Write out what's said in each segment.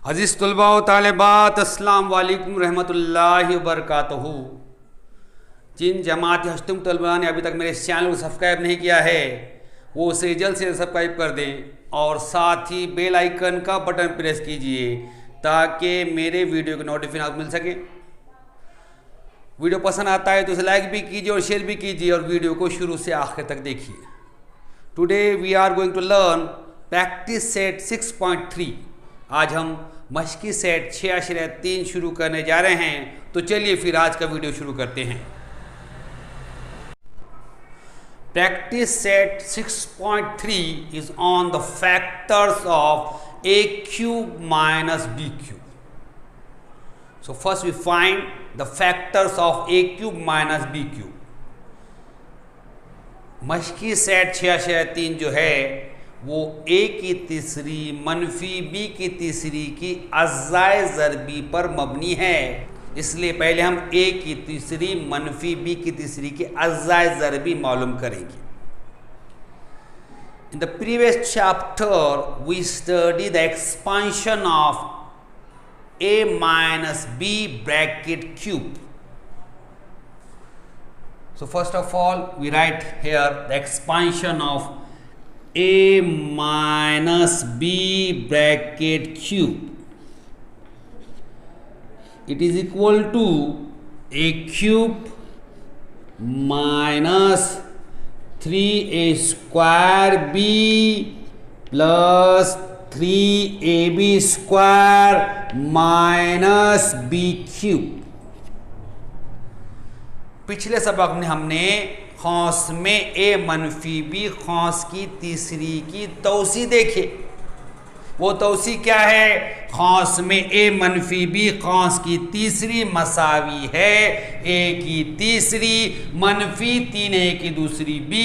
अज़ीज़ तलबा व तालिबात, अस्सलाम वालेकुम रहमतुल्लाहि व बरकातहू। जिन जमात हस्तम तलबा ने अभी तक मेरे इस चैनल को सब्सक्राइब नहीं किया है वो उसे जल्द से सब्सक्राइब कर दें और साथ ही बेल आइकन का बटन प्रेस कीजिए ताकि मेरे वीडियो की नोटिफिकेशन आपको मिल सके। वीडियो पसंद आता है तो उसे लाइक भी कीजिए और शेयर भी कीजिए और वीडियो को शुरू से आखिर तक देखिए। Today we are going to learn practice set 6.3। आज हम मशकी सेट 6-3 शुरू करने जा रहे हैं, तो चलिए फिर आज का वीडियो शुरू करते हैं। Practice set 6.3 is on the factors of a cube minus b cube. So first we find the factors of a cube minus b cube. मशकी सेट 6-3 जो है वो a की तीसरी मनफी b की तीसरी की अज़ाए ज़रबी पर मबनी है, इसलिए पहले हम a की तीसरी मनफी b की तीसरी की अज़ाए ज़रबी मालूम करेंगे। In the previous chapter we study the expansion of a minus b bracket cube. So first of all we write here the expansion of a minus b bracket cube. It is equal to a cube minus 3a square b plus 3ab square minus b cube. पिछले सबक में हमने खौस में a मनफी b खौस की तीसरी की तौसी देखे। वो तौसी क्या है? खौस में a मनफी b खौस की तीसरी मसावी है a की तीसरी मनफी 3a की दूसरी b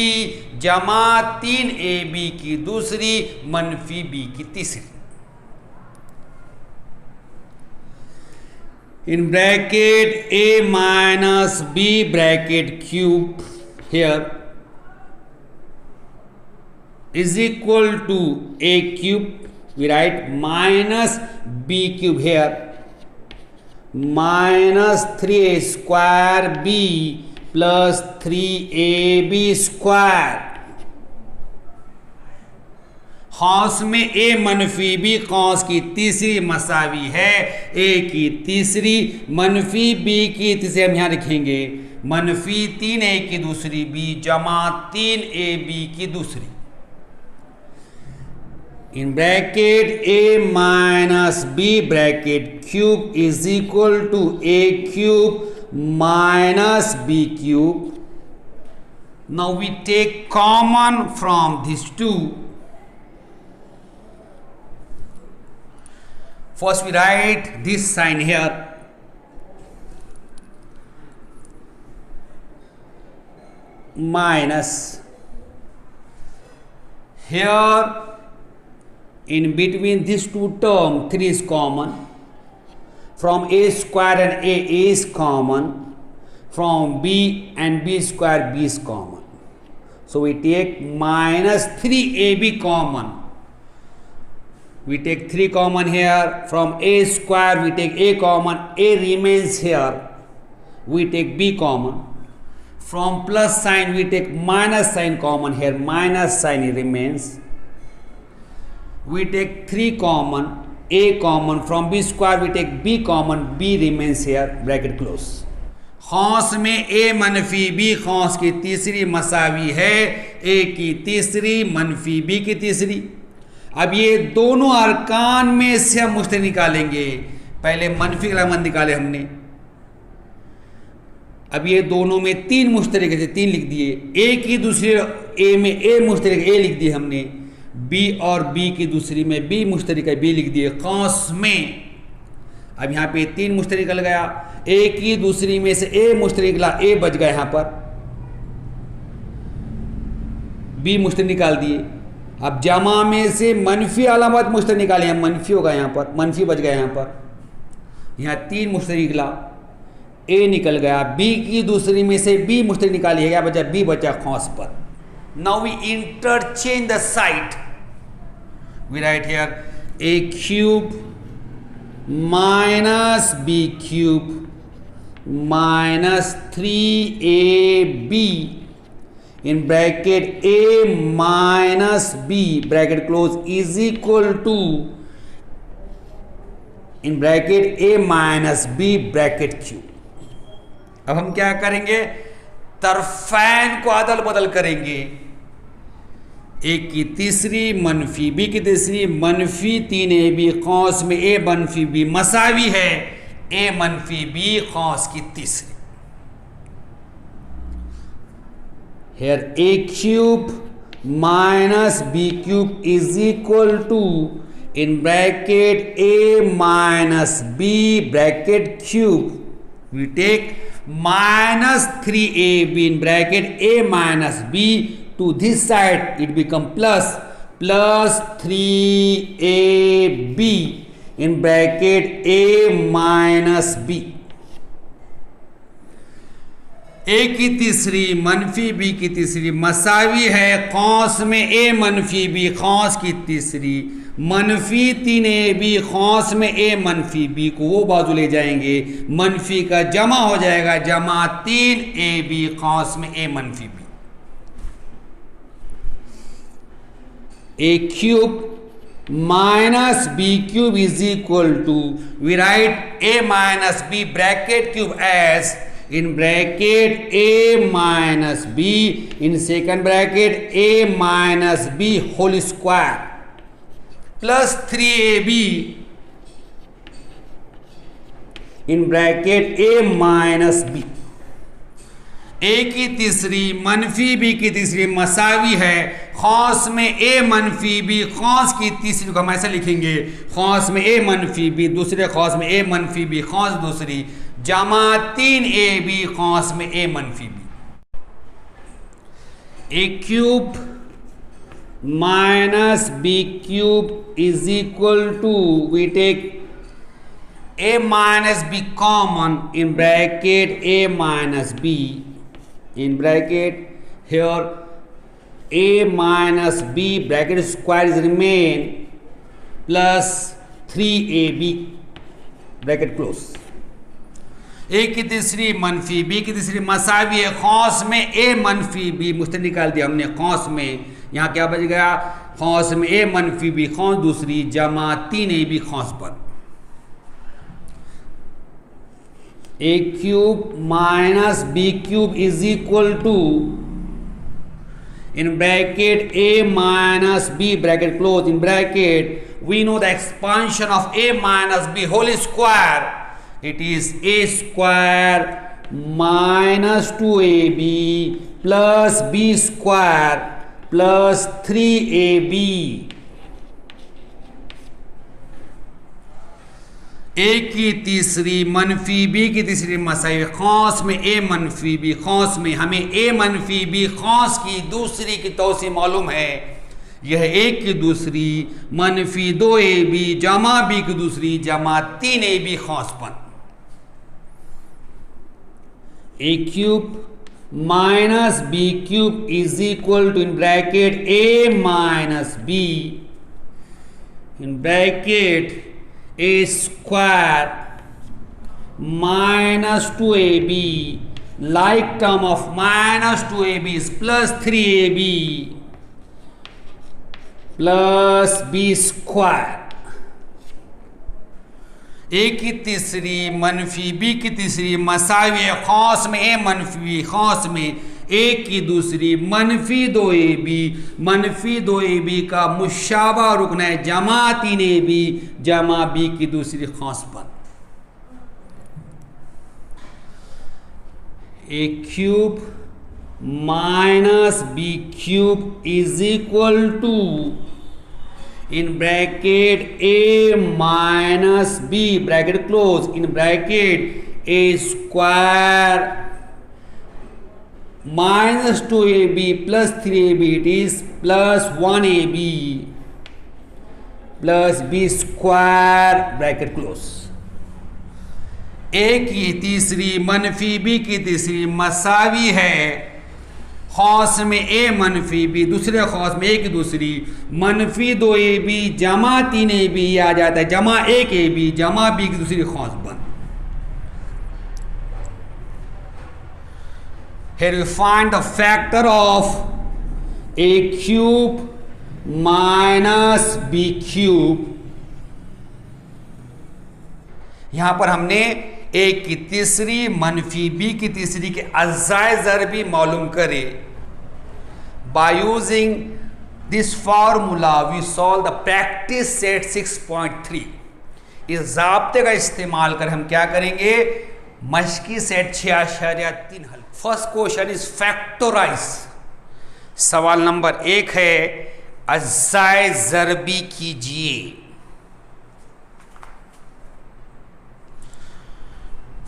जमा 3ab की दूसरी मनफी b की तीसरी। In bracket a minus b bracket cube here is equal to a cube. We write minus b cube here minus 3a square b plus 3ab square. खौस में a मनफी b खौस की तीसरी मसावी है a की तीसरी मनफी b की तीसरी। हम यहाँ लिखेंगे मनफी 3a की दूसरी b जमा 3ab की दूसरी। In bracket a minus b bracket cube is equal to a cube minus b cube. Now we take common from these two. First we write this sign here minus. Here in between these two terms 3 is common. From a square and a is common. From b and b square b is common. So we take minus 3ab common. We take 3 common here. From a square we take a common, a remains here. We take b common. From plus sign we take minus sign common here, minus sign remains. We take 3 common, a common. From b square we take b common, b remains here, bracket close. खौस में a मनफी b खौस की तीसरी मसावी है a की तीसरी मनफी b की तीसरी। अब ये दोनों अरकान में से हम मुश्तरिक निकालेंगे। पहले मनफी का अलामत निकाले हमने। अब ये दोनों में 3 मुश्तरिक है, 3 लिख दिए। a की दूसरी a में a मुश्तरिक a लिख दिए हमने। b और b की दूसरी में b मुश्तरिक है b लिख दिए खौस में। अब यहाँ पे 3 मुश्तरिक निकल गया। a की दूसरी में से a मुश्तरिक निकला, a बच गया यहाँ पर, b मुश्तरिक निकाल दिए। अब जमा में से मनफी अलामत मुश्तरिक निकाले, हम मनफी होगा यहाँ पर, मनफी बच गया यहाँ पर। यहाँ 3 मुश्तरिक निकला, a निकल गया। b की दूसरी में से b मुश्तरिक निकाली है, क्या बचा? b बचा खौस पर। Now we interchange the side. We write here a cube minus b cube minus 3ab in bracket a minus b bracket close is equal to in bracket a minus b bracket q। अब हम क्या करेंगे, तरफैन को अदल बदल करेंगे। ए की तीसरी मनफी बी की तीसरी मनफी 3ab कौस में a मनफी b मसावी है a मनफी b कौस की तीसरी। Here a cube minus b cube is equal to in bracket a minus b bracket cube. We take minus 3ab in bracket a minus b to this side, it become plus 3ab in bracket a minus b। ए की तीसरी मनफी B की तीसरी मसावी है कौस में ए मनफी B कौस की तीसरी मनफी 3ab कौस में ए मनफी बी को वो बाजू ले जाएंगे, मनफी का जमा हो जाएगा, जमा 3ab कौस में ए मनफी बी। A cube minus b cube is equal to, we write a minus b bracket cube as in bracket a minus b in second bracket a minus b whole square plus 3ab in bracket a minus b। a की तीसरी मनफी b की तीसरी मसावी है खौस में a मनफी b खौस की तीसरी को हम ऐसे लिखेंगे, खौस में a मनफी b दूसरे खौस में a मनफी b खौस दूसरी जमा 3ab कौस में a मनफी b। a cube minus b cube is equal to, we take a minus b common in bracket a minus b in bracket here a minus b bracket square is remain plus 3ab bracket close। ए की तीसरी मनफी B की तीसरी मसावी है खौस में ए मनफी B, मुझसे निकाल दिया हमने खौस में, यहाँ क्या बच गया खौस में ए मनफी बी खौस दूसरी जमा 3ab खौस पर। A cube minus b cube is equal to in bracket a minus b bracket close in bracket we know the expansion of a minus b whole square, it is a square minus 2ab plus b square plus 3ab। ए की तीसरी मनफी B की तीसरी मसाई खौस में ए मनफी B खौस में, हमें ए मनफी बी खौस की दूसरी की तौसी मालूम है, यह एक की दूसरी मनफी 2ab जमा बी की दूसरी जमा 3ab खौस पर। A cube minus b cube is equal to in bracket a minus b in bracket a square minus 2ab, like term of minus 2ab is plus 3ab plus b square। ए की तीसरी मनफी B की तीसरी मसावी है खौस में ए मनफी खौस में ए की दूसरी मनफी 2ab का मुशाबा रुकना है जमा 3ab जमा बी की दूसरी खौस पर। A cube minus b cube is equal to in bracket a minus b bracket close in bracket a square minus 2ab plus 3ab, it is plus 1ab plus b square bracket close। a की तीसरी मनफी b की तीसरी मसावी है खौस में a मनफी b, दूसरे खौस में a की दूसरी मनफी 2ab जमा 3ab आ जाता है, जमा 1ab जमा b की दूसरी खौस बंद। Here we find the factor of a cube minus b cube। यहां पर हमने a की तीसरी मनफी b की तीसरी के अज़ाए ज़रबी मालूम करे। By using this formula we solve the practice set 6.3। इस ज़ाब्ते का इस्तेमाल कर हम क्या करेंगे, मश्की सेट 6.3 हल। First question is factorise. सवाल नंबर 1 है अज़ाए ज़रबी कीजिए।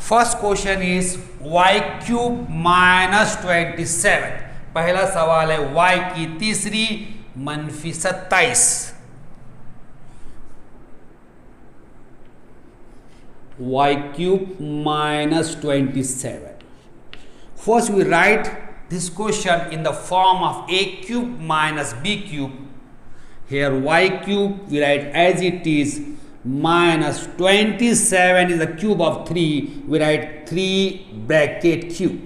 First question is y cube minus 27। पहला सवाल है y की तीसरी मनफी 27। y cube minus 27। First we write this question in the form of a cube minus b cube. Here y cube we write as it is minus 27 is the cube of 3, we write 3 bracket cube।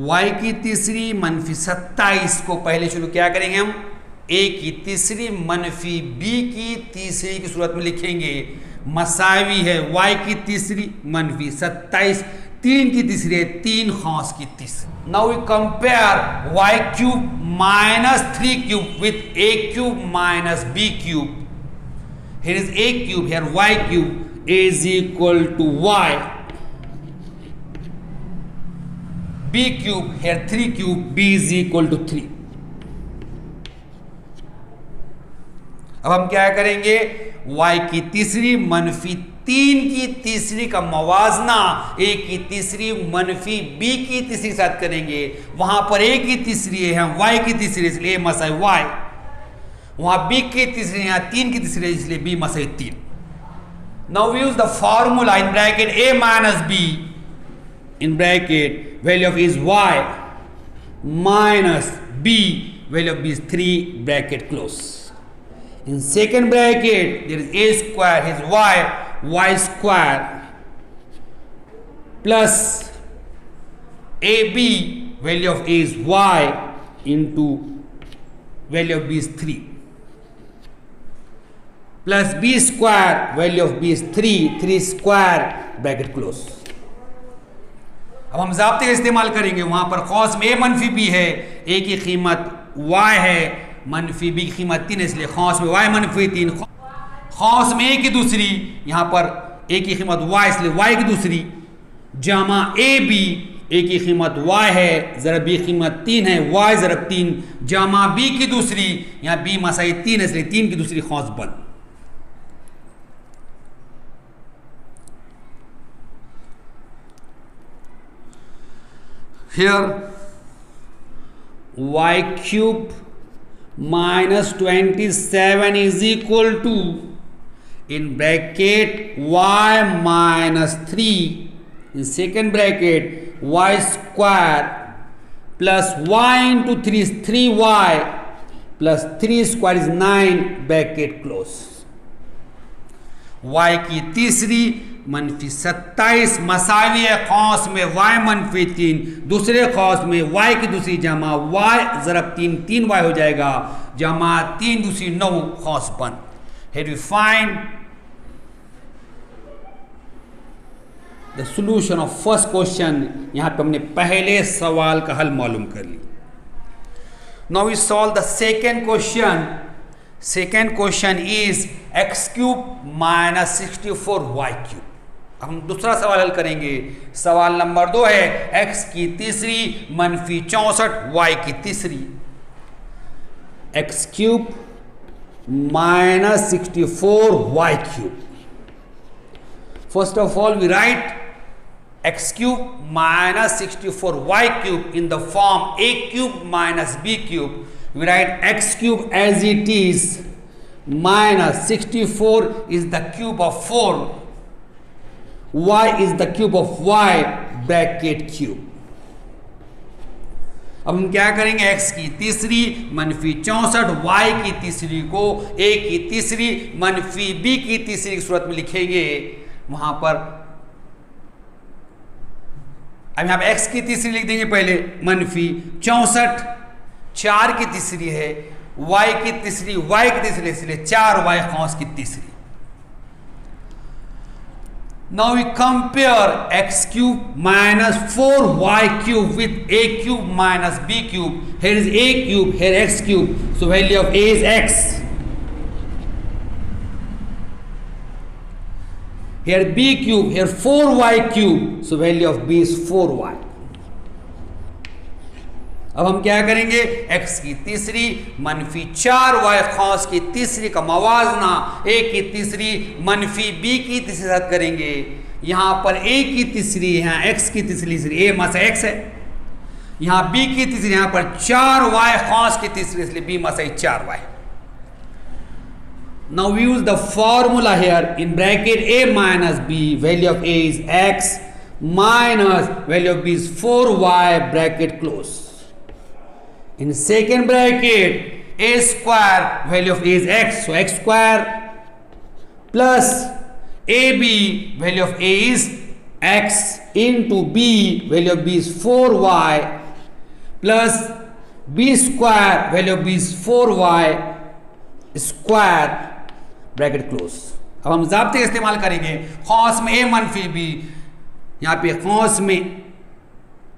y की तीसरी मनफी 27 को पहले शुरू क्या करेंगे हम, a की तीसरी मनफी b की तीसरी की सूरत में लिखेंगे। मसावी है y की तीसरी मनफी 27, 3 की तीसरी है 3 खौस की तीसरी। Now we compare y cube माइनस 3 cube with a cube minus b cube. Here is a cube, here y cube is equal to y, b cube here 3 cube b is equal to 3। अब हम क्या करेंगे, y की तीसरी मनफी 3 की तीसरी का मवाजना a की तीसरी मनफी b की तीसरी के साथ करेंगे। वहां पर a की तीसरी है, हम y की तीसरी, इसलिए a मसाई y। वहां b की तीसरी, यहां 3 की तीसरी, इसलिए b मसाई 3। Now we use the formula in bracket a minus b, in bracket value of is y minus b, value of b is 3 bracket close. In second bracket there is a square, his y square plus ab, value of a is y into value of b is 3 plus b square, value of b is 3 square bracket close। अब हम ज़ाब्ते का इस्तेमाल करेंगे। वहां पर खौस में a मनफी b है, a की कीमत y है, मनफी b की कीमत 3 है, इसलिए खौस में y मनफी 3, खौस में a की दूसरी, यहां पर a की कीमत y इसलिए y की दूसरी, जमा a b, a की कीमत y है, ज़रब b कीमत 3 है, y ज़रब 3 जमा b की दूसरी, यहां b मसाई 3 है, इसलिए 3 की दूसरी खौस बंद। Here y cube minus 27 is equal to, in bracket y minus 3, in second bracket y square plus y into 3 is 3y plus 3 square is 9 bracket close। y की तीसरी मनफी 27 मसावी है खौस में y मनफी 3, दूसरे खौस में y की दूसरी जमा y ज़रब 3 3y हो जाएगा, जमा 3 दूसरी 9 खौस बंद। Here we find the solution of first question। यहाँ पे हमने पहले सवाल का हल मालूम कर ली। Now we solve the second question। Second question is x cube minus 64y cube। अब हम दूसरा सवाल हल करेंगे। सवाल नंबर 2 है x की तीसरी मनफी 64 y की तीसरी। x cube minus 64y cube. First of all we write x cube minus 64y cube in the form a cube minus b cube। We write x cube as it is minus 64 is the cube of 4, y is the cube of y bracket cube. अब हम क्या करेंगे, x की तीसरी मनफी 64 y की तीसरी को a की तीसरी मनफी b की तीसरी की सूरत में लिखेंगे। वहां पर अब यहां पे x की तीसरी लिख देंगे पहले मनफी 64, 4 की तीसरी है, y की तीसरी इसलिए 4y कौंस की तीसरी। Now we compare x cube minus 4y cube with a cube minus b cube. Here is a cube, here x cube. So value of a is x. Here b cube, here 4y cube. So value of b is 4y. अब हम क्या करेंगे, x की तीसरी मनफी 4y कौंस की तीसरी का मवाजना a की तीसरी मनफी b की तीसरी साथ करेंगे। यहां पर a की तीसरी, यहां x की तीसरी, a मास x है, यहां b की तीसरी, यहां पर 4y कौंस की तीसरी, इसलिए b mass 4y। Now we use the formula here in bracket a minus b, value of a is x minus value of b is 4y bracket close. In second bracket, a square, value of a is x, so x square plus ab, value of a is x into b, value of b is 4y plus b square, value of b is 4y square bracket close. अब हम ज़ाब्ते का इस्तेमाल करेंगे, कौंस में a मनफी b, यहाँ पे कौंस में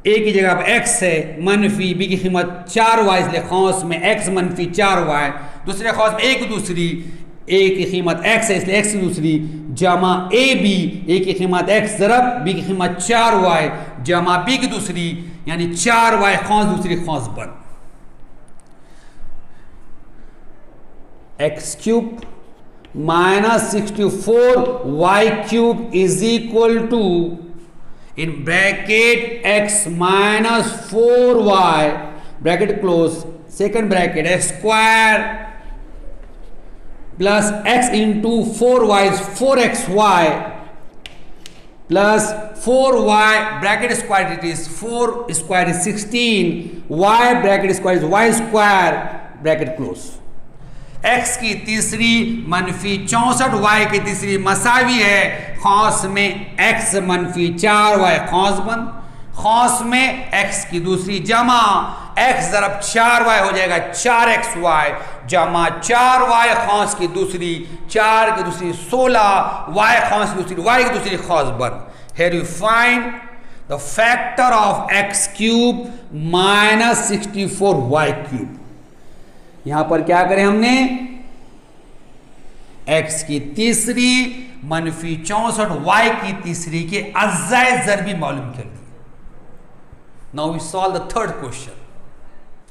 a की जगह पर x है, मनफी b की कीमत 4y, इसलिए कौंस में x मनफी 4y, दूसरे कौंस में a की दूसरी, a की कीमत x है इसलिए x की दूसरी, जमा ab, a की कीमत x ज़रब b की कीमत 4y, जमा b की दूसरी, यानी 4y कौंस दूसरी कौंस बन। x cube minus 64y cube is equal to, in bracket x minus 4y bracket close, second bracket x square plus x into 4y is 4xy plus 4y bracket square, it is 4 square is 16, y bracket square is y square bracket close। x की तीसरी मनफी 64 y की तीसरी मसावी है, कौंस में x मनफी 4y कौंस बन, कौंस में x की दूसरी जमा x ज़रब 4y हो जाएगा 4xy, जमा 4y कौंस की दूसरी, 4 की दूसरी 16, y कौंस की दूसरी, y की दूसरी कौंस बन। Here you find the factor of x cube minus 64y cube। यहां पर क्या करें हमने, x की तीसरी मनफी 64 y की तीसरी के अज्जाए ज़रबी मालूम कर दी। Now we solve the third question.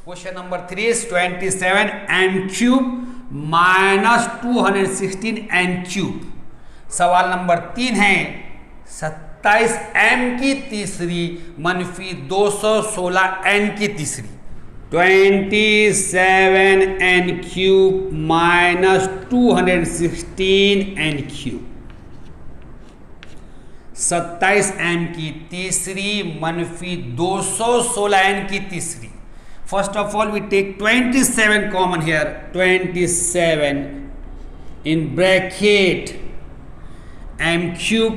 Question number 3 is 27 n cube minus 216 n cube. सवाल नंबर 3 है 27 m की तीसरी मनफी 216 n की तीसरी, 27 n cube minus 216 n cube. 27 m की तीसरी मनफी 216 n की तीसरी। First of all we take 27 common here, 27 in bracket m cube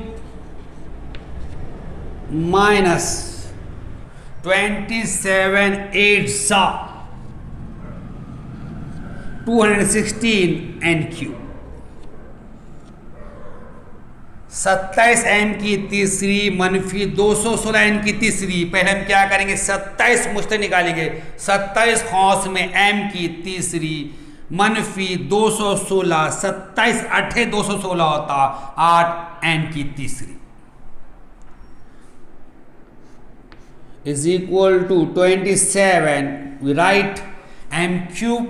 minus 27 8 216 n cube. 27 m की तीसरी मनफी 216 n की तीसरी। पहले हम क्या करेंगे, 27 मुश्ते निकालेंगे, 27 कौंस में m की तीसरी मनफी 216, 27 8 216 होता 8 n की तीसरी is equal to 27. We write m cube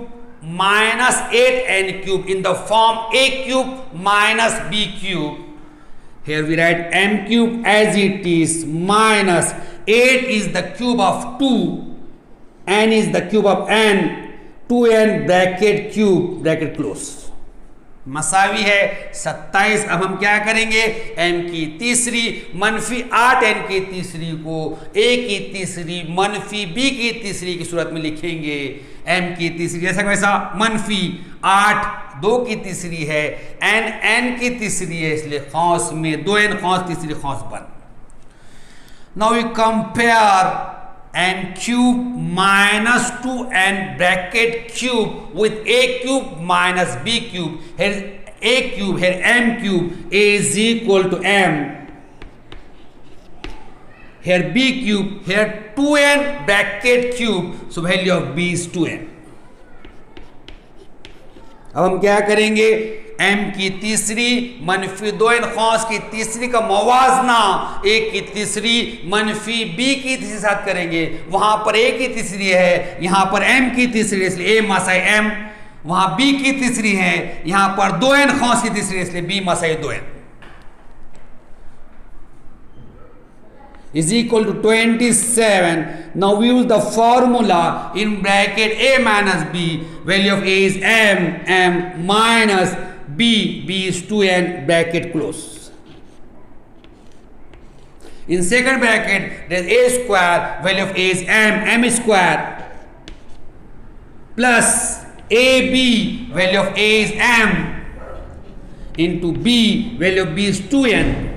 minus 8n cube in the form a cube minus b cube. Here we write m cube as it is minus 8 is the cube of 2, n is the cube of n, 2n bracket cube bracket close. मसावी है 27। अब हम क्या करेंगे, m की तीसरी मनफी 8 n की तीसरी को a की तीसरी मनफी b की तीसरी की सूरत में लिखेंगे। m की तीसरी जैसा वैसा मनफी 8 2 की तीसरी है, n की तीसरी है, इसलिए खौस में 2n खौस तीसरी खौस 1। Now we compare n cube minus 2n bracket cube with a cube minus b cube. Here a cube, here m cube, a is equal to m. Here b cube, here 2n bracket cube, so value of b is 2n. अब हम क्या करेंगे, m की तीसरी मनफी 2n खौस की तीसरी का मवाजना a की तीसरी मनफी b की तीसरी साथ करेंगे। वहां पर a की तीसरी है, यहां पर m की तीसरी है, इसलिए a मसाई m। वहां b की तीसरी है, यहां पर 2n खौस की तीसरी है, इसलिए b मसाई 2n is equal to 27. Now we use the formula in bracket a minus b. Value of a is m minus b is 2n, bracket close. In second bracket there is a square, value of a is m square, plus ab, value of a is m, into b, value of b is 2n,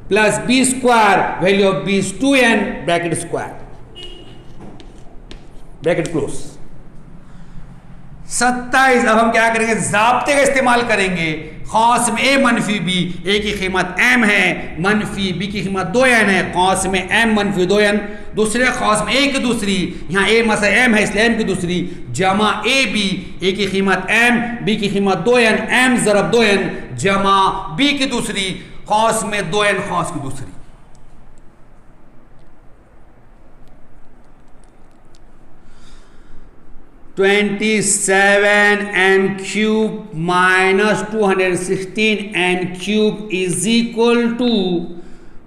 plus b square, value of b is 2n, bracket square, bracket close. 27। अब हम क्या करेंगे, ज़ाब्ते का इस्तेमाल करेंगे। खौस में a मनफी b, a की कीमत m है, मनफी b की कीमत 2n है, खौस में m मनफी 2n, दूसरे खौस में a की दूसरी, यहाँ a मसा m है इसलिए m की दूसरी, जमा a की कीमत m, b की कीमत 2n, m ज़रब 2n, जमा b की दूसरी, खौस में 2n खौस की दूसरी। (27) n cube minus 216 n cube is equal to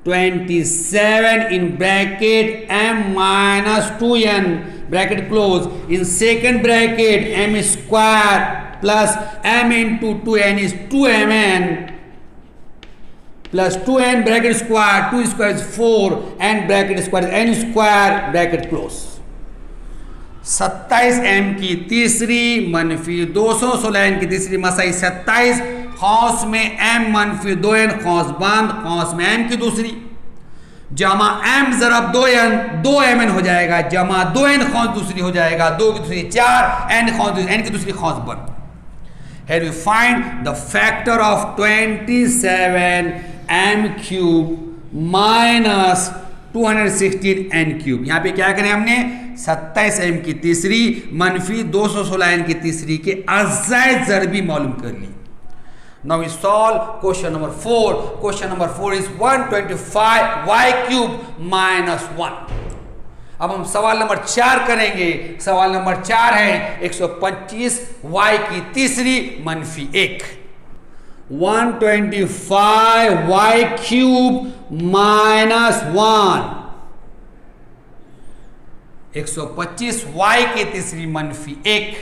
27 in bracket m minus 2n, bracket close. In second bracket m square plus m into 2n is 2mn, plus 2n bracket square, 2 square is 4, n bracket square is n square, bracket close. 27 m की तीसरी मनफी 216 n की तीसरी मसाई 27, खौस में m मनफी 2n खौस बंद, खौस में m की दूसरी, जमा m ज़रब 2n, 2mn हो जाएगा, जमा 2n खौस दूसरी हो जाएगा, 2 की दूसरी 4, n खौस n की दूसरी खौस बंद। Here we find the factor of 27 m cube minus 216 n cube। यहाँ पे क्या करें हमने, 27 m की तीसरी मनफी 216 n की तीसरी के अज़ायद ज़रबी मालूम कर ली। Now we solve question number 4. Question number 4 is 125 y cube minus 1। अब हम सवाल नंबर 4 करेंगे। सवाल नंबर 4 है 125 y की तीसरी मनफी 1। 125 y cube minus 1, 125 y की तीसरी मनफी 1।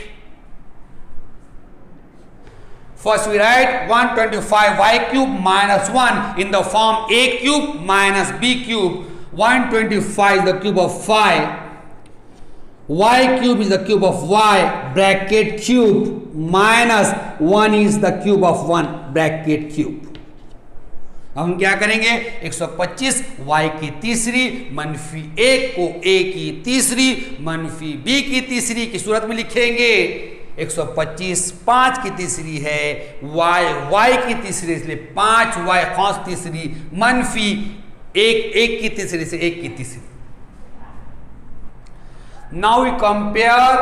First we write 125 y cube minus 1 in the form a cube minus b cube. 125 is the cube of 5, y cube is the cube of y, bracket cube, minus 1 is the cube of 1, bracket cube। अब हम क्या करेंगे, 125 y की तीसरी मनफी 1 को a की तीसरी मनफी b की तीसरी की सूरत में लिखेंगे। 125 5 की तीसरी है, y की तीसरी, इसलिए 5y खौस तीसरी मनफी 1 की तीसरी से 1 की तीसरी। Now we compare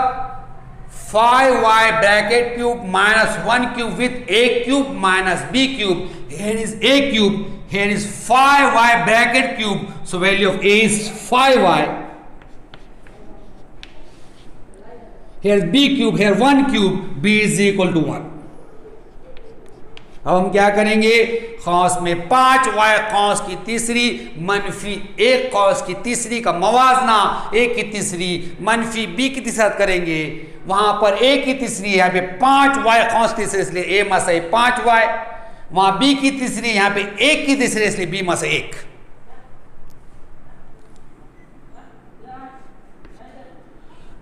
5y bracket cube minus 1 cube with a cube minus b cube. Here is a cube, here is 5y bracket cube, so value of a is 5y. Here is b cube, here 1 cube, b is equal to 1. अब हम क्या करेंगे, कौस में 5y कौस की तीसरी मनफी 1 कौस की तीसरी का मवाजना a की तीसरी मनफी b की तीसरी करेंगे। वहां पर a की तीसरी यहाँ पे 5y कौस की तीसरी इसलिए a मसा 5y, वहां b की तीसरी यहाँ पे 1 की तीसरी इसलिए b मसा 1।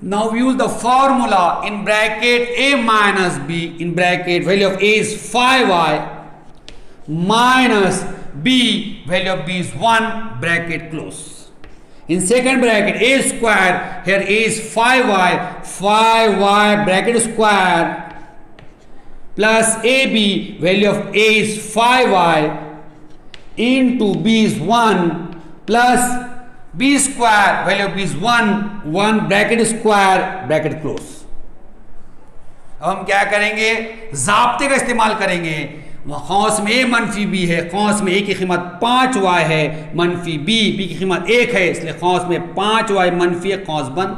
Now use the formula in bracket a minus b, in bracket value of a is 5y minus b, value of b is 1, bracket close. In second bracket a square, here a is 5y, 5y bracket square plus ab, value of a is 5y into b is 1 plus b square, value of b is 1, 1 bracket square bracket close. अब हम क्या करेंगे, ज़ाब्ते का इस्तेमाल करेंगे। कौस में a मनफी b है, कौस में a की कीमत 5y है, मनफी b की कीमत 1 है, इसलिए कौस में 5y मनफी कौस बंद।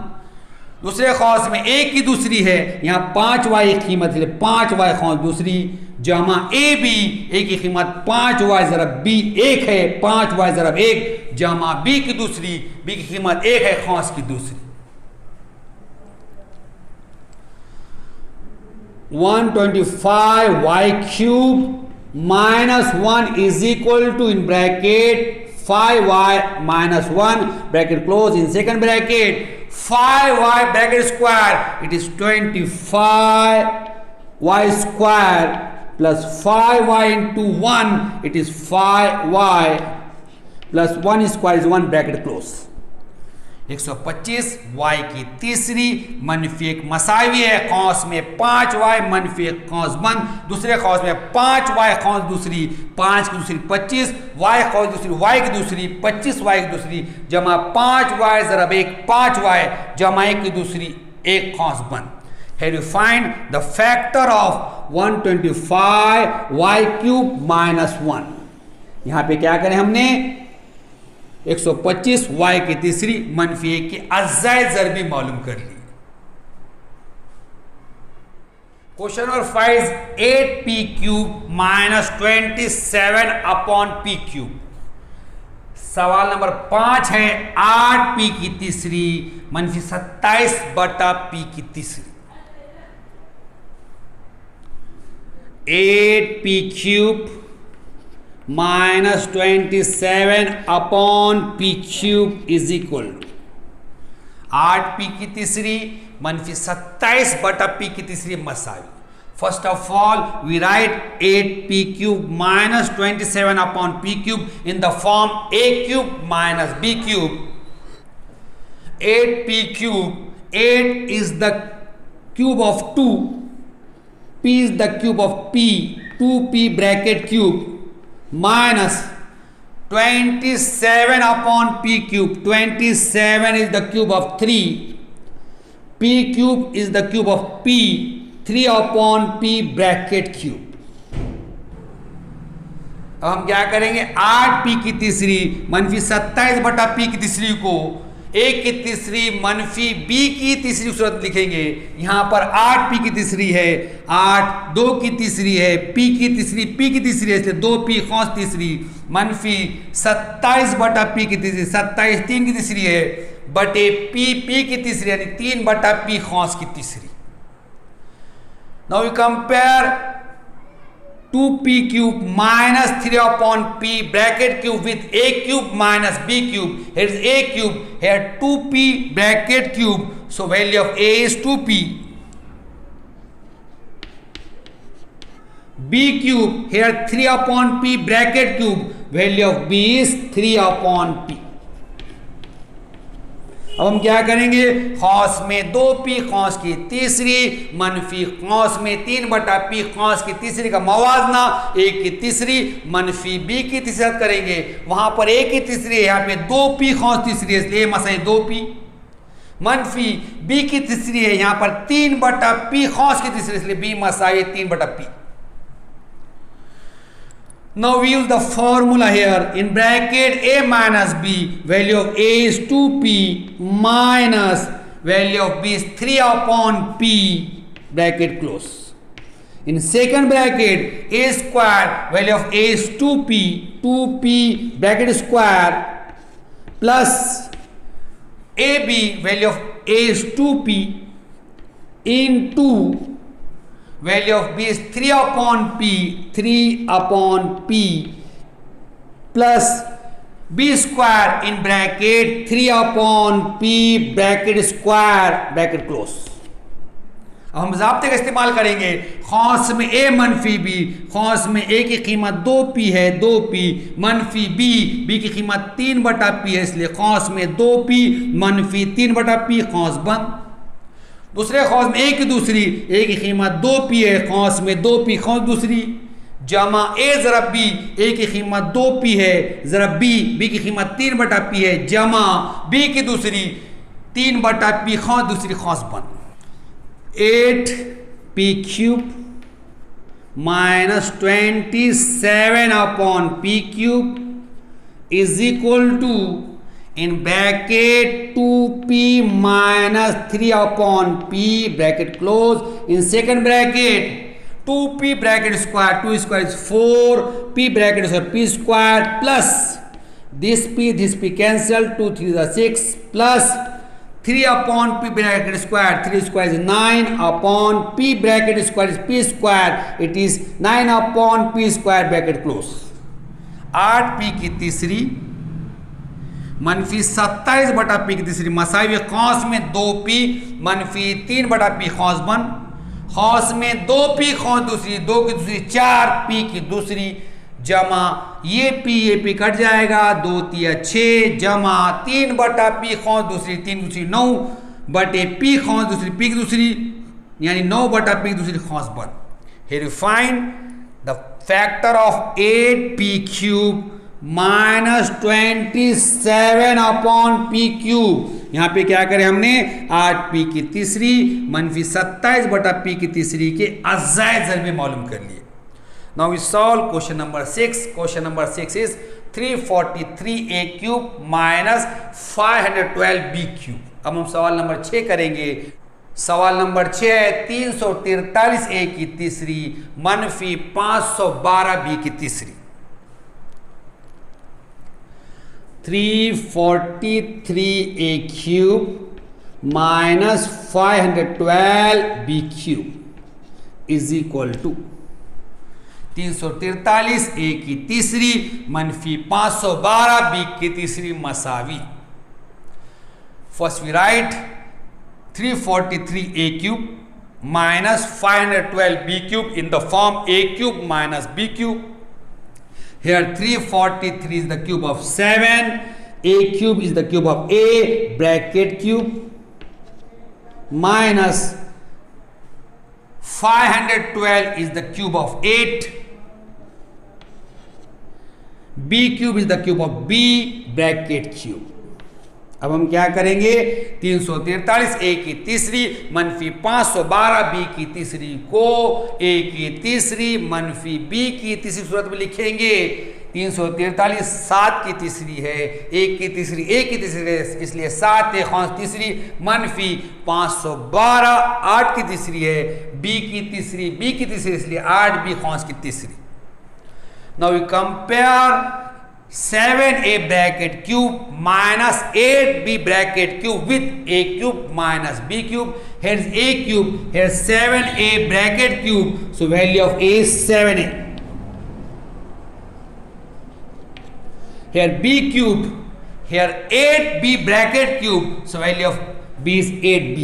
दूसरे कौस में a की दूसरी है, यहाँ 5y की कीमत है 5y कौस दूसरी जमा ab, a की कीमत 5y ज़रब b 1 है, 5y ज़रब 1 जमा b की दूसरी, b की कीमत 1 है कौस की दूसरी। 125y cube minus 1 is equal to, in bracket 5y minus 1 bracket close, in second bracket 5y bracket square, it is 25y square plus 5y into 1, it is 5y plus 1 square is 1 bracket close. 125 y की तीसरी मनफी 1 मसावी है, कौस में 5y मनफी 1 कौस बंद। दूसरे कौस में 5y कौस दूसरी 5 की दूसरी 25 y कौस दूसरी y की दूसरी 25y की दूसरी जमा 5y ज़रब 1 5y जमा 1 की दूसरी 1 कौस बंद। Here you find the factor of 125y cube minus 1। यहाँ पे क्या करें हमने 125 y की तीसरी मनफी 1 की अज़ाए ज़रबी मालूम कर ली। Question number 5 is 8p cube minus 27 upon p cube. सवाल नंबर 5 है 8p की तीसरी मनफी 27 बटा p की तीसरी। 8p cube minus 27 upon p cube is equal to 8p की तीसरी मनफी 27 बटा p की तीसरी मसावी। First of all we write 8p cube minus 27 upon p cube in the form a cube minus b cube. 8p cube, 8 is the cube of 2, p is the cube of p, 2p bracket cube minus 27 upon p cube, 27 is the cube of 3, p cube is the cube of p, 3 upon p bracket cube। अब हम क्या करेंगे, 8p की तीसरी मनफी 27 बटा p की तीसरी को a की तीसरी मनफी b की तीसरी सूरत लिखेंगे। यहाँ पर 8p की तीसरी है, 8 2 की तीसरी है, p की तीसरी p की तीसरी है, इसलिए 2p कौस तीसरी मनफी 27 बटा p की तीसरी 27 3 की तीसरी है बटे p की तीसरी यानी 3 बटा p कौस की तीसरी। Now we compare 2p cube minus 3 upon p bracket cube with a cube minus b cube. Here is a cube, here 2p bracket cube, so value of a is 2p. b cube, here 3 upon p bracket cube, value of b is 3 upon p. अब हम क्या करेंगे, कौस में 2p कौस की तीसरी मनफी कौस में 3 बटा p कौस की तीसरी का मवाजना a की तीसरी मनफी b की तीसरी करेंगे। वहां पर a की तीसरी है, यहाँ पे 2p कौस तीसरी है इसलिए मसाई 2p मनफी b की तीसरी है, यहाँ पर 3 बटा p कौस की तीसरी इसलिए b मसाई 3 बटा p। Now we use the formula here in bracket a minus b, value of a is 2p minus value of b is 3 upon p bracket close। In second bracket, a square, value of a is 2p bracket square, plus ab, value of a is 2p, into value of b is 3 upon p, plus b square in bracket 3 upon p bracket square bracket close. अब हम ज़ाब्ते का इस्तेमाल करेंगे। खौस में a मनफी b, खौस में a की कीमत 2p है, 2p मनफी b की कीमत 3/p है, इसलिए खौस में 2p मनफी 3/p, खौस बंद। दूसरे खौस में a की दूसरी, a की कीमत 2p है, खौस में 2p, खौस दूसरी, जमा a ज़रब b, a की कीमत 2p है, ज़रब b की कीमत 3/p है, जमा b की दूसरी 3/p, खौस दूसरी, खौस बंद। 8p cube minus 27 upon p cube is equal to, in bracket 2p minus 3 upon p bracket close, in second bracket 2p bracket square, 2 square is 4, p bracket square p square, plus this p cancel, 2 3 is 6, plus 3 upon p bracket square, 3 square is 9 upon p bracket square is p square, it is 9 upon p square bracket close। 8p की तीसरी मनफी 27/p की तीसरी मसावी, खौस में 2p मनफी 3/p, खौस बंद। खौस में 2p, खौस दूसरी, 2 की दूसरी 4p की दूसरी, जमा ये p कट जाएगा, 2 3 6, जमा 3/p, खौस दूसरी, 3 दूसरी 9/p, खौस दूसरी, p की दूसरी, यानी 9/p की दूसरी, खौस बंद। Here you find the factor of 8p cube minus 27 upon p cube। यहाँ पे क्या करें हमने, 8p की तीसरी मनफी 27/p की तीसरी के अज़ाए ज़रबे मालूम कर लिए। Now we solve question number 6. Question number 6 is 343a cube minus 512b cube। अब हम सवाल नंबर 6 करेंगे। सवाल नंबर 6 है 343a की तीसरी मनफी 512b की तीसरी। 343a cube minus 512b cube is equal to 343a की तीसरी मनफी 512b की तीसरी मसावी। First we write 343a cube minus 512b cube in the form a cube minus b cube. Here 343 is the cube of 7, a cube is the cube of a bracket cube, minus 512 is the cube of 8, b cube is the cube of b bracket cube। अब हम क्या करेंगे, 343a की तीसरी मनफी 512b की तीसरी को a की तीसरी मनफी b की तीसरी सूरत में लिखेंगे। 343 7 की तीसरी है, a की तीसरी है, इसलिए 7 खौस तीसरी मनफी 512 8 की तीसरी है, b की तीसरी इसलिए 8b खौस की तीसरी। Now we compare 7a bracket cube minus 8b bracket cube with a cube minus b cube. Here is a cube, here is 7a bracket cube, so value of a is 7a. Here b cube, here 8b bracket cube, so value of b is 8b.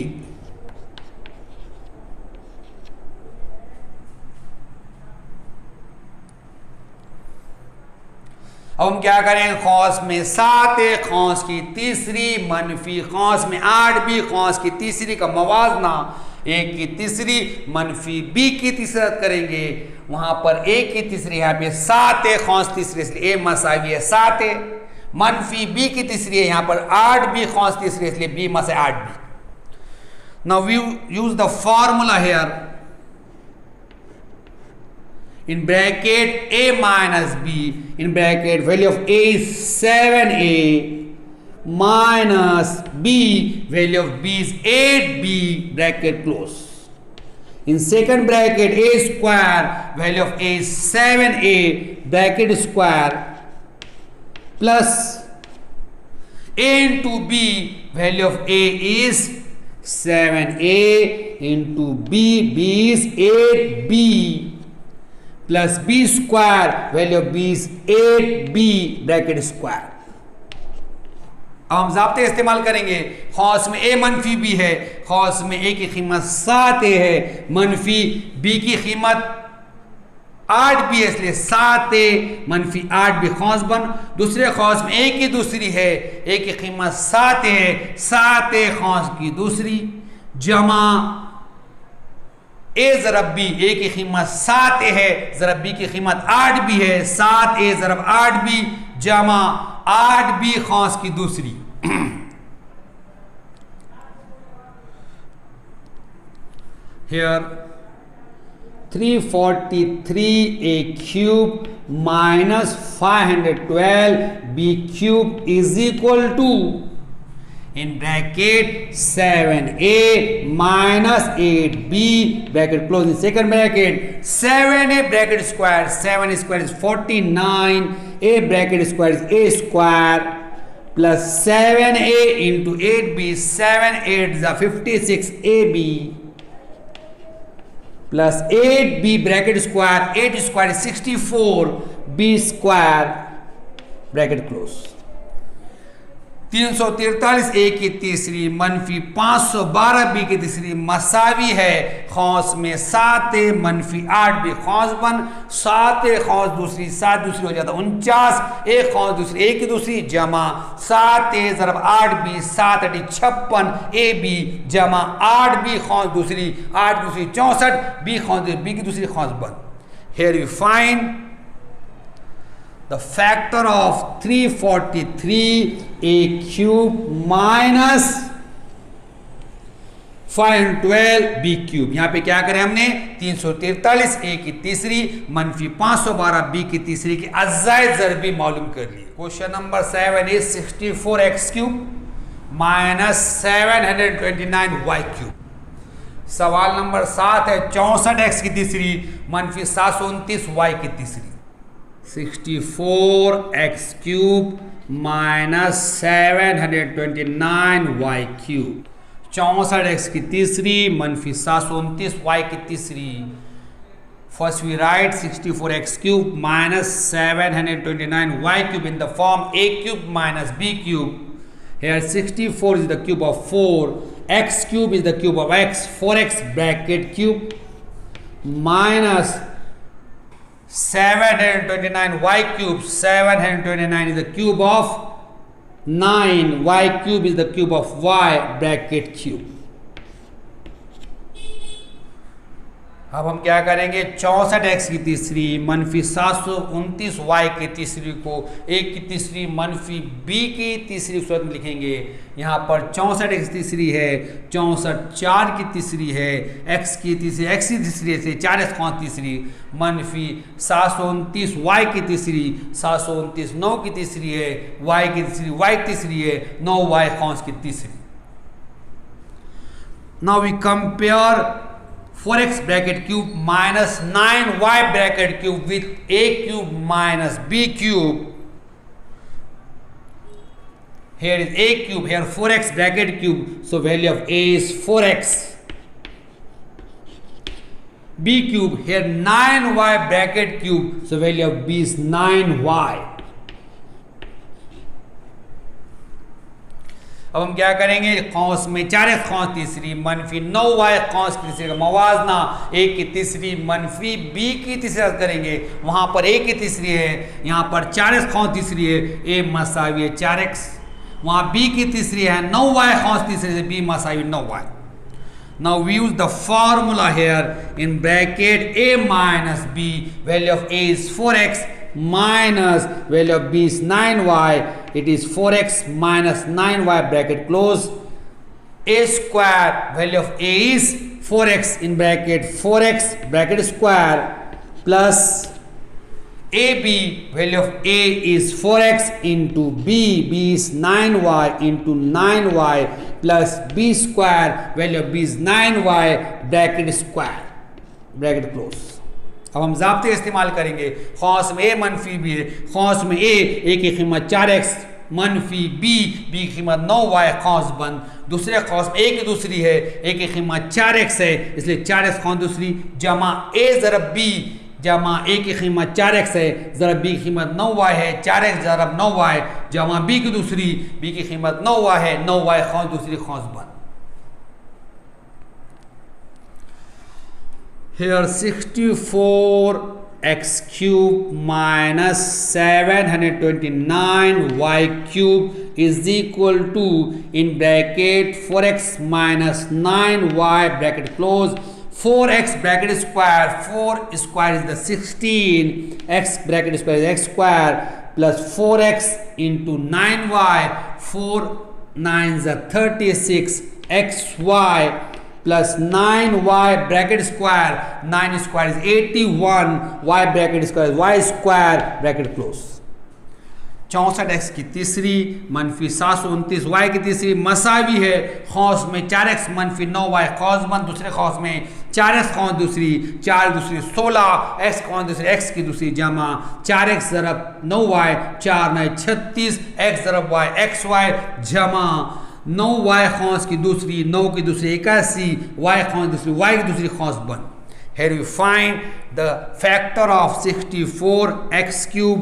अब हम क्या करें, खौस में 7 खौस की तीसरी मनफी खौस में 8b खौस की तीसरी का मवाजना a की तीसरी मनफी b की तीसरी करेंगे। वहां पर a की तीसरी यहाँ पे 7 खौस तीसरी इसलिए a मसावी है 7, मनफी b की तीसरी है यहाँ पर 8b खौस तीसरी इसलिए b मसा 8b। Now we use the formula here in bracket a minus b, in bracket value of a is 7a minus b, value of b is 8b bracket close, In second bracket, a square, value of a is 7a bracket square plus a into b, value of a is 7a into b, b is 8b plus b square, value of b is 8b bracket square. अब हम ज़ाब्ते इस्तेमाल करेंगे. खौस में a मनफी b है, खौस में a की कीमत 7a है, मनफी b की कीमत 8b है, इसलिए 7a मनफी 8b खौस बन. दूसरे खौस में a की दूसरी है, a की कीमत 7a है, 7a खौस की दूसरी जमा a ज़रब b, a की कीमत 7a है, ज़रब b की कीमत 8b है, 7a ज़रब 8b जमा 8b खौस की दूसरी. Here 343a cube minus 512b cube is equal to, in bracket, 7a minus 8b bracket close. In second bracket, 7a bracket square, 7 square is 49, a bracket square is a square plus 7a into 8b, 7 8 is 56ab plus 8b bracket square, 8 square is 64b square bracket close. 343 ए की तीसरी मनफी 512 B की तीसरी मसावी है. खौस में 7a मनफी 8b खौस बन, 7a खौस दूसरी 7 दूसरी हो जाता 49, a खौस दूसरी a की दूसरी जमा 7a ज़रब 8b 7 8 56 ab जमा 8b खौस दूसरी 8 दूसरी 64 b खौस b की दूसरी खौस बन. Here we find the factor of 343a cube minus 512b cube. यहाँ पे क्या करें हमने 343a की तीसरी मनफी 512b की तीसरी की अज़ाए ज़रबी मालूम कर ली. Question number 7 is 64x cube minus 729y cube. सवाल नंबर 7 है 64x की तीसरी मनफी 729y की तीसरी. 64x cube minus 729y cube. 64x की तीसरी मनफी 729y की तीसरी. First we write 64x cube minus 729y cube in the form a cube minus b cube. Here 64 is the cube of 4, x cube is the cube of x, 4x bracket cube minus 729y cube, 729 is the cube of 9, y cube is the cube of y bracket cube. अब हम क्या करेंगे 64x की तीसरी मनफी 729y की तीसरी को a की तीसरी मनफी b की तीसरी सूरत में लिखेंगे. यहाँ पर 64x तीसरी है, 64 4 की तीसरी है, x की तीसरी x की तीसरी से 4x खौस तीसरी मनफी 729y की तीसरी 729 9 की तीसरी है, y की तीसरी y की तीसरी है, 9y खौस की तीसरी. Now we compare 4x bracket cube minus 9y bracket cube with a cube minus b cube. Here is a cube, here 4x bracket cube, so value of a is 4x. B cube, here 9y bracket cube, so value of b is 9y. अब हम क्या करेंगे कौंस में 4x खौस तीसरी मनफी 9y खौस की तीसरी का मवाजना a की तीसरी मनफी b की तीसरी करेंगे. वहाँ पर a की तीसरी है, यहाँ पर 4x खौस तीसरी है, a मसावी है 4x. वहाँ b की तीसरी है 9y खौस तीसरी से b मसावी 9y. Now we use the formula here in bracket a minus b, value of a is 4x minus value of b is 9y. It is 4x minus 9y bracket close. A square, value of a is 4x in bracket 4x bracket square plus ab, value of a is 4x into b is 9y into 9y plus b square, value of b is 9y bracket square. Bracket close. अब हम ज़ाब्ते इस्तेमाल करेंगे। खौस में ए मनफी B है, खौस में ए की कीमत 4x मनफी बी की कीमत 9y खौस बंद। दूसरे खौस में ए की दूसरी है, ए की कीमत 4x है इसलिए 4x खौस दूसरी जमा ए ज़रब बी जमा ए की कीमत 4x है ज़रब बी की कीमत 9y है, 4x ज़रब 9y जमा बी की दूसरी, बी की कीमत 9y है, 9y खौस दूसरी खौस बंद। Here 64x cube minus 729y cube is equal to in bracket 4x minus 9y bracket close 4x bracket square 4 square is the 16 x bracket square is x square plus 4x into 9y 4 9s are 36 xy plus 9y bracket square 9 square is 81 y bracket square is y square bracket close। 64x की तीसरी मनफी 729 y की तीसरी मसावी है। खौस में 4x मनफी 9y खौस बंद, दूसरे खौस में 4x खौस दूसरी 4 दूसरी 16 x खौस दूसरी x की दूसरी जमा 4x ज़रब 9y 4 9 36 x ज़रब y xy जमा 9y खौस की दूसरी 9 की दूसरी 81 y खौस दूसरी y की दूसरी खौस बंद। Here we find the factor of 64x cube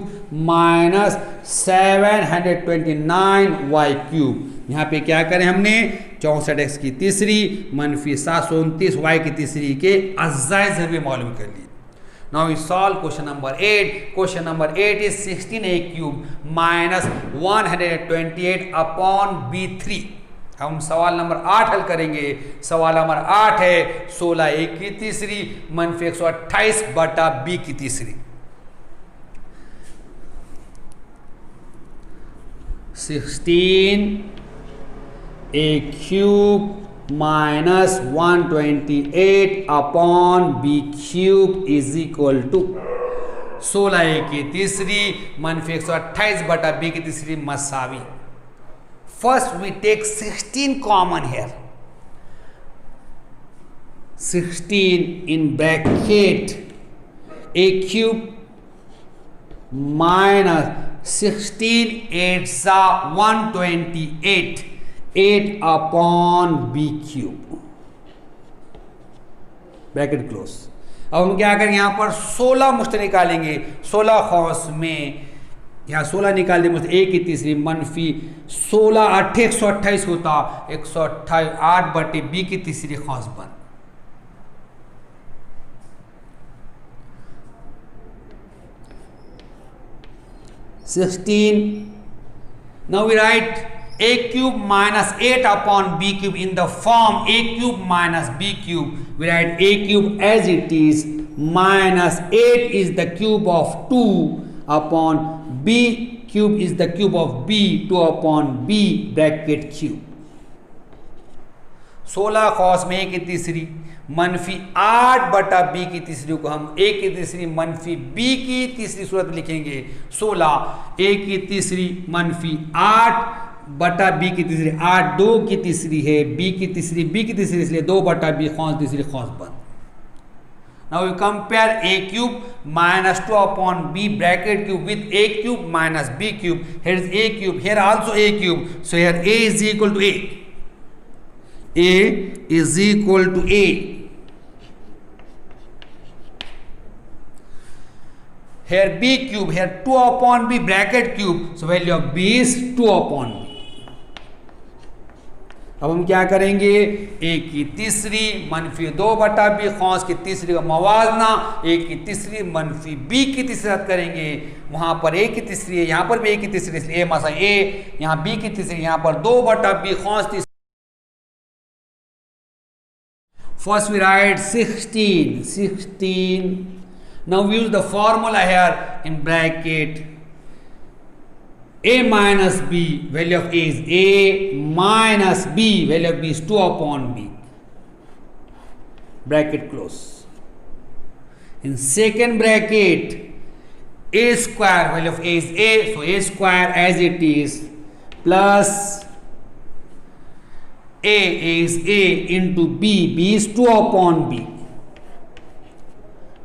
minus 729y cube। यहाँ पे क्या करें हमने 64x की तीसरी मनफी 729 y की तीसरी के अज्जाए ज़रबे मालूम कर लिए। Now we solve question number 8. Question number 8 is 16a cube minus 128 upon b3। हम सवाल नंबर 8 हल करेंगे। सवाल नंबर 8 है 16a की तीसरी मनफी 128 बटा b की तीसरी। 16a cube minus 128 upon b cube is equal to 16a की तीसरी मनफी 128 बटा b की तीसरी मसावी। First we take 16 common here, 16 in bracket a cube minus 16 8s are 128 8 upon b cube bracket close. अब हम क्या करेंगे, यहाँ पर 16 मुश्त निकालेंगे। 16 खौस में यहाँ 16 निकाल देंगे मुझे ए की तीसरी मनफी 16 8 128 होता 128 8 बटे बी की तीसरी खौस बंद। Now we write a cube minus 8 upon b cube in the form a cube minus b cube. We write a cube as it is minus 8 is the cube of 2 upon b cube is the cube of b 2 upon b bracket cube। 16 खौस में a की तीसरी मनफी 8 बटा b की तीसरी को हम a की तीसरी मनफी b की तीसरी सूरत में लिखेंगे। 16 a की तीसरी मनफी 8 बटा b की तीसरी 8 2 की तीसरी है b की तीसरी b की तीसरी इसलिए 2 बटा b खौस तीसरी खौस बंद। Now we compare a cube minus 2 upon b bracket cube with a cube minus b cube. Here is a cube, here also a cube. So here a is equal to a. A is equal to a. Here b cube, here 2 upon b bracket cube. So value of b is 2 upon b. अब हम क्या करेंगे, ए की तीसरी मनफी 2 बटा B खौस की तीसरी का मवाजना ए की तीसरी मनफी बी की तीसरी रद्द करेंगे। वहाँ पर ए की तीसरी है, यहाँ पर भी ए की तीसरी इसलिए ए मसा ए, यहाँ बी की तीसरी, यहाँ पर 2 बटा बी खौस तीसरी। First we write 16. Now we use the formula here in bracket a minus b, value of a is a minus b, value of b is 2 upon b, bracket close. In second bracket a square, value of a is a, so a square as it is plus a is a into b, b is 2 upon b,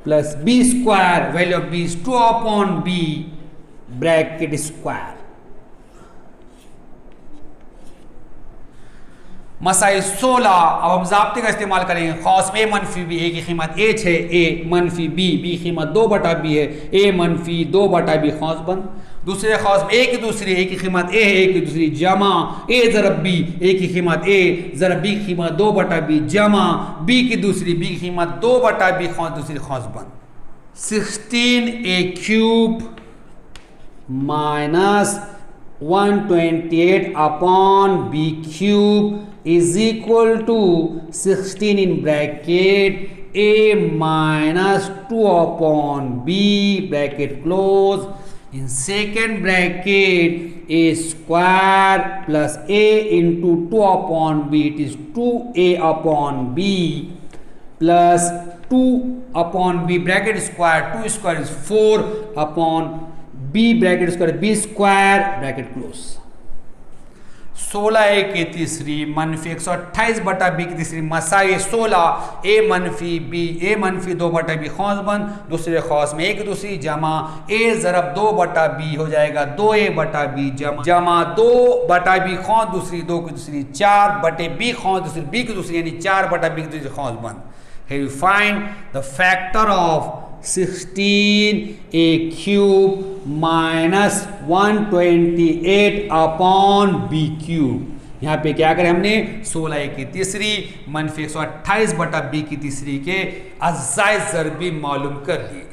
plus b square, value of b is 2/b bracket square. मसाइल 16। अब हम ज़ाब्ते का इस्तेमाल करेंगे। खौस में a मनफी b, a की कीमत h है, a मनफी b, b की कीमत 2/b है, a मनफी 2/b खौस बंद। दूसरे खौस में a की दूसरी, a की कीमत a है, a की दूसरी जमा a ज़रब b, a की कीमत a ज़रब b की कीमत 2/b जमा b की दूसरी, b की कीमत 2/b खौस, दूसरी खौस बंद। 16a³ minus 128 upon b³ is equal to 16 in bracket a minus 2/b bracket close, in second bracket a square plus a into 2/b, it is 2a/b plus 2/b bracket square, 2 square is 4/b bracket square, b square bracket close। 16a की तीसरी मनफी 128/b की तीसरी Masai 16 a मनफी b, a मनफी 2/b खौस बंद। दूसरे खौस में a की दूसरी जमा a ज़रब 2/b हो जाएगा 2a/b जमा 2/b खौस, दूसरी 2 की दूसरी 4/b खौस, दूसरी b की दूसरी यानी 4/b की दूसरी खौस बंद। Here you find the factor of 16a³ minus 128 upon b³। यहाँ पे क्या करें हमने 16a की तीसरी मनफी 128/b की तीसरी के अज्जाए ज़रबी मालूम कर लिए।